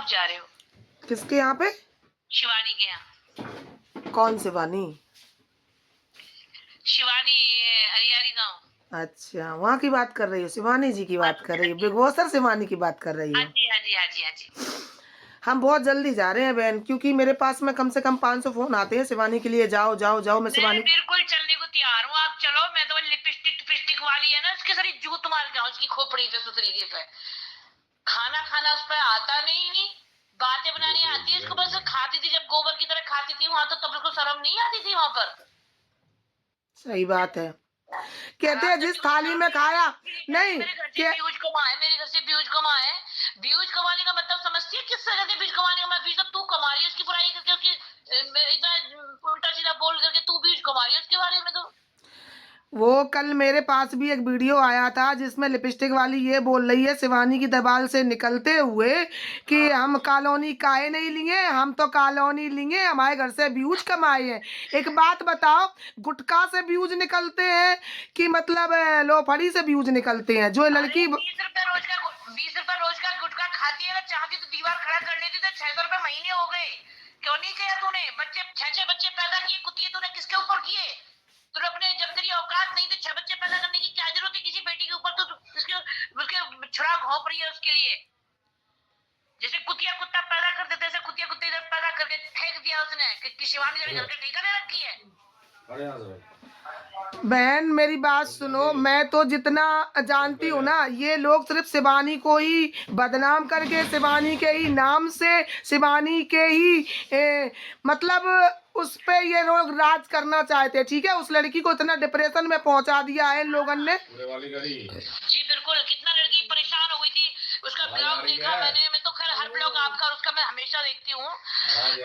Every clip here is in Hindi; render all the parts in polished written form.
आप जा रहे हो? किसके यहाँ पे? शिवानी के यहाँ। कौन शिवानी? शिवानी, ये हरियारी गांव। अच्छा, वहाँ की बात कर रही हो? शिवानी जी की बात कर रही हो? बिग बॉसर शिवानी की बात कर रही हाँ हो? जी, हाँ जी, हाँ जी, हाँ जी। हम बहुत जल्दी जा रहे हैं बहन, क्योंकि मेरे पास में कम से कम 500 फोन आते हैं शिवानी के लिए, जाओ जाओ जाओ। मैं मैं शिवानी बिल्कुल चलने को तैयार हूँ, आप चलो। मैं तो लिपस्टिक टिपस्टिक वाली है ना, उसके सारी जूत मार के आऊँ उसकी खोपड़ी पे, सुतरीके पे। खाना खाना उस पर आता नहीं, बातें बनानी आती है इसको। बस खाती थी जब गोबर की तरह खाती थी वहां, तो तब उसको शर्म नहीं आती थी वहां पर। सही बात है। कहते हराम हैं जिस थाली में खाया नहीं मेरे घर से के व्यूज कमाए, मेरे घर से व्यूज कमाए। व्यूज कमाने का मतलब समझती है किस तरह से व्यूज कमाने का? मैं व्यूज तो तू कमा रही है उसकी बुराई करके, उसकी इतना उल्टा सीधा बोल करके तू व्यूज कमा रही है उसके बारे में। तो वो कल मेरे पास भी एक वीडियो आया था जिसमें लिपस्टिक वाली ये बोल रही है शिवानी की दबाल से निकलते हुए कि हम कॉलोनी काहे नहीं लिए, हम तो कॉलोनी लिए, हमारे घर से व्यूज कमाए हैं। एक बात बताओ, गुटखा से व्यूज निकलते हैं कि मतलब लोफड़ी से व्यूज निकलते हैं? जो लड़की 20 रुपए रोज का गुटखा खाती है, अगर चाहती तो दीवार खड़ा कर लेती। तो 600 रुपए महीने हो गए, क्यों नहीं किया तूने? बच्चे 6 बच्चे पैदा किए, कुतिए तूने किसके ऊपर किए? तूने अपने, जब तेरी औकात नहीं थी 6 बच्चे पैदा करने की, क्या जरूरत है किसी बेटी के ऊपर? तो उसके छुरा घोंप रही है उसके लिए। जैसे कुतिया कुत्ता पैदा कर देते, ऐसे कुतिया कुत्ते इधर पैदा करके फेंक दिया उसने कि शिवानी घर के ठिकाने रखी है। बहन मेरी बात सुनो, मैं तो जितना जानती हूँ ना, ये लोग सिर्फ शिवानी को ही बदनाम करके, शिवानी के ही नाम से, शिवानी के ही मतलब उस पे ये लोग राज करना चाहते हैं। ठीक है, उस लड़की को इतना डिप्रेशन में पहुंचा दिया है इन लोगों ने। जी बिल्कुल, कितना लड़की परेशान हो गई थी। उसका ब्लॉग देखा मैंने, मैं तो खैर हर ब्लॉग आपका और उसका मैं हमेशा देखती हूँ।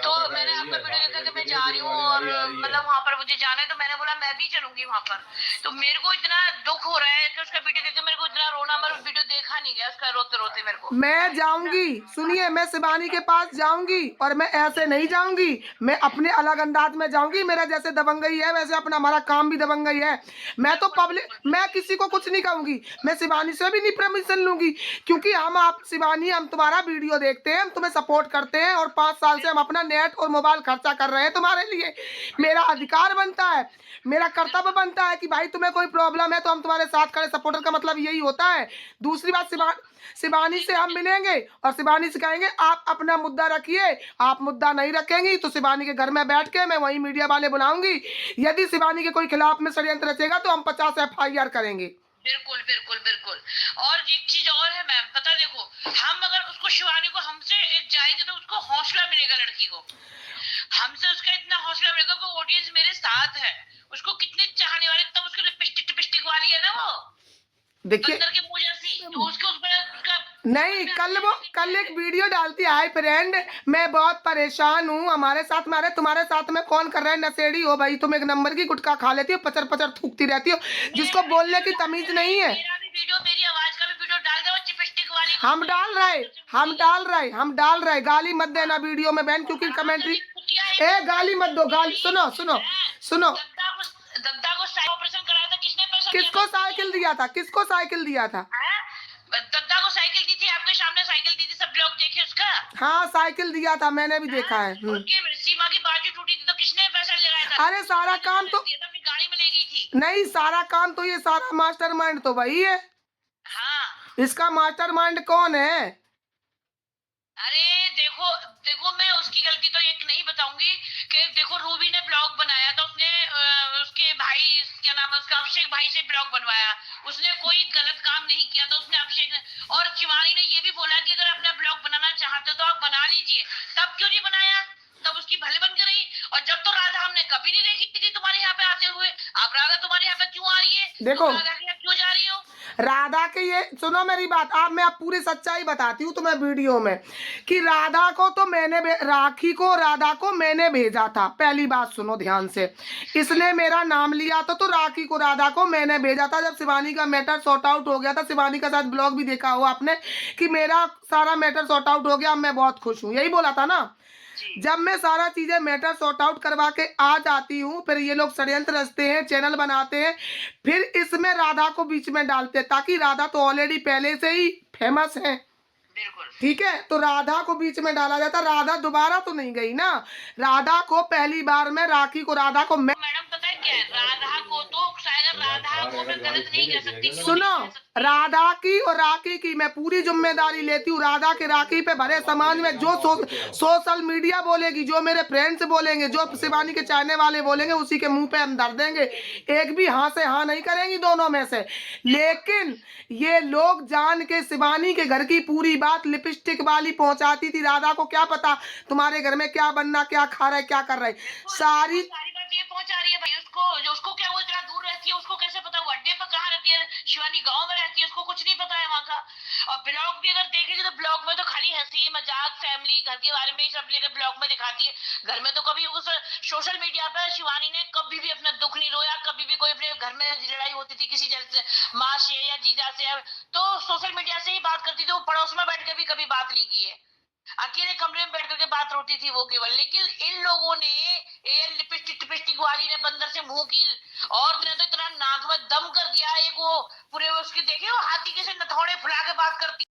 तो मैंने आपका वीडियो देखा कि मैं जा रही हूँ और मतलब वहाँ पर मुझे जाना है, तो मैंने बोला मैं भी चलूंगी वहाँ पर। तो मेरे को इतना दुख हो रहा है कि उसका वीडियो देख के मेरे को इतना रोना, मेरा वीडियो देखा नहीं गया उसका, रोते रोते मेरे को। मैं जाऊंगी, सुनिए, मैं शिवानी के पास जाऊंगी और मैं ऐसे नहीं जाऊंगी, मैं अपने अलग अंदाज में जाऊंगी। मेरा जैसे दबंगई है वैसे अपना हमारा काम भी दबंगई है। मैं तो पब्लिक, मैं किसी को कुछ नहीं कहूंगी, मैं शिवानी से भी नहीं परमिशन लूंगी, क्योंकि हम, आप शिवानी, हम तुम्हारा वीडियो देखते हैं, हम तुम्हें सपोर्ट करते हैं और 5 साल से हम अपना नेट और मोबाइल खर्चा कर रहे हैं तुम्हारे लिए। मेरा अधिकार बनता है, मेरा कर्तव्य बनता है कि भाई तुम्हें कोई प्रॉब्लम है तो हम तुम्हारे साथ खड़े। सपोर्टर का मतलब यही होता है। दूसरी बात, शिवानी से हम मिलेंगे और शिवानी से कहेंगे आप अपना मुद्दा रखिए। आप मुद्दा नहीं रखेंगी तो शिवानी के घर में बैठ के मैं वही मीडिया वाले बुलाऊंगी। यदि शिवानी के कोई खिलाफ में षड्यंत्र रचेगा तो हम 50 FIR करेंगे। बिल्कुल बिल्कुल बिल्कुल। और एक चीज और है मैम, पता, देखो, हम अगर उसको, शिवानी को हमसे एक जाएंगे तो उसको हौसला मिलेगा, लड़की को हमसे उसका इतना हौसला मिलेगा कि ऑडियंस मेरे साथ है। उसको कितने चाहने वाले, तब उसकी लिपस्टिक टिपस्टिक वाली है ना वो, देखिए, बंदर के मुंह जैसी, तो उसको उसका नहीं, कल एक वीडियो डालती है, हाय फ्रेंड मैं बहुत परेशान हूँ, हमारे साथ मारे, तुम्हारे साथ में कौन कर रहा है? नशेड़ी हो भाई तुम, एक नंबर की गुटखा खा लेती हो, पचर पचर थूकती रहती हो, जिसको बोलने की तमीज नहीं है। मेरा भी वीडियो, मेरी आवाज का भी वीडियो डाल दो चिपस्टिक वाली। हम डाल रहे, गाली मत देना वीडियो में बहन, क्योंकि कमेंट्री, गाली मत दो, गाली, सुनो सुनो सुनो। दद्दा को ऑपरेशन कराया था, किसने पैसा दिया? किसको साइकिल दिया था? किसको साइकिल दिया था? दद्दा को साइकिल दी थी, आपके सामने साइकिल दी थी, सब लोग देखे उसका। हाँ साइकिल दिया था, मैंने भी देखा है। उसकी सीमा की बाजू टूटी थी तो किसने पैसा लगाया था? अरे सारा काम तो अपनी गाड़ी में ले गई थी। नहीं, सारा काम तो ये सारा मास्टरमाइंड तो वही है। हाँ, इसका मास्टरमाइंड कौन है? अरे देखो देखो, मैं उसकी गलती तो एक नहीं बताऊंगी कि देखो, रूबी ने ब्लॉग बनाया तो उसने उसके भाई, क्या नाम है उसका, अभिषेक भाई से ब्लॉग बनवाया। उसने कोई गलत काम नहीं किया, तो उसने अभिषेक ने, और शिवानी ने ये भी बोला कि अगर अपना ब्लॉग बनाना चाहते हो तो आप बना लीजिए। तब क्यों नहीं बनाया? तब उसकी भले बन के रही। और जब तो राधा हमने कभी नहीं देखी थी तुम्हारे यहाँ पे आते हुए, आप राधा तुम्हारे यहाँ पे क्यों आ रही है? देखो, राधा के यहाँ क्यों जा रही हो? राधा के, ये सुनो मेरी बात, आप, मैं आप पूरी सच्चाई बताती हूँ तुम्हें वीडियो में, कि राधा को तो मैंने, राखी को, राधा को मैंने भेजा था। पहली बात सुनो ध्यान से, इसने मेरा नाम लिया था तो राखी को, राधा को मैंने भेजा था। जब शिवानी का मैटर सॉर्ट आउट हो गया था, शिवानी का साथ ब्लॉग भी देखा हो आपने कि मेरा सारा मैटर सॉर्ट आउट हो गया, मैं बहुत खुश हूँ, यही बोला था ना। जब मैं सारा चीजें मैटर सॉर्ट आउट करवा के आ जाती हूँ, फिर ये लोग षड्यंत्र रचते हैं, चैनल बनाते हैं, फिर इसमें राधा को बीच में डालते हैं, ताकि राधा तो ऑलरेडी पहले से ही फेमस है। बिल्कुल। ठीक है, तो राधा को बीच में डाला जाता। राधा दोबारा तो नहीं गई ना, राधा को पहली बार में राखी को, राधा को मैं, तो मैडम पता है क्या है, राधा को तो शायद राधा को मैं गलत नहीं कह सकती, क्यों सुनो, नहीं कह सकती? राधा की और राखी की मैं पूरी जिम्मेदारी लेती हूँ। राधा के राखी पे भरे समाज में जो सोशल मीडिया बोलेगी, जो मेरे फ्रेंड्स बोलेंगे, जो शिवानी के चाहने वाले बोलेंगे, उसी के मुंह पे हम धर देंगे। एक भी हाँ से हाँ नहीं करेंगी दोनों में से। लेकिन ये लोग जान के शिवानी के घर की पूरी बात लिपस्टिक वाली पहुंचाती थी। राधा को क्या पता तुम्हारे घर में क्या बनना, क्या खा रहा है, क्या कर रहा है, सारी सारी बात ये पहुंचा रही है भाई उसको, जो उसको क्या, वो इतना दूर रहती है, उसको कैसे पता वो अड्डे पर कहाँ रहती है? शिवानी गांव में रहती है, उसको कुछ नहीं पता है वहाँ का। और ब्लॉग भी अगर देखेगी तो ब्लॉग में तो खाली हंसी मजाक, फैमिली, घर के बारे में ही सब लेकर ब्लॉग में दिखाती है। घर में तो कभी उस सोशल मीडिया पर शिवानी ने कभी भी अपना दुख नहीं रोया, कभी भी कोई अपने घर में लड़ाई होती थी किसी जैसे माँ से या जीजा से, तो सोशल मीडिया से ही बात करती थी। वो पड़ोस में बैठ के भी कभी बात नहीं की है, अकेले कमरे में बैठ करके बात होती थी वो केवल। लेकिन इन लोगों ने, ये लिपस्टिक टिपस्टिक वाली ने बंदर से मुंह की, और ने तो इतना नाक में दम कर दिया एक, वो पूरे उसकी देखे वो हाथी के से नथौड़े फुला के बात करती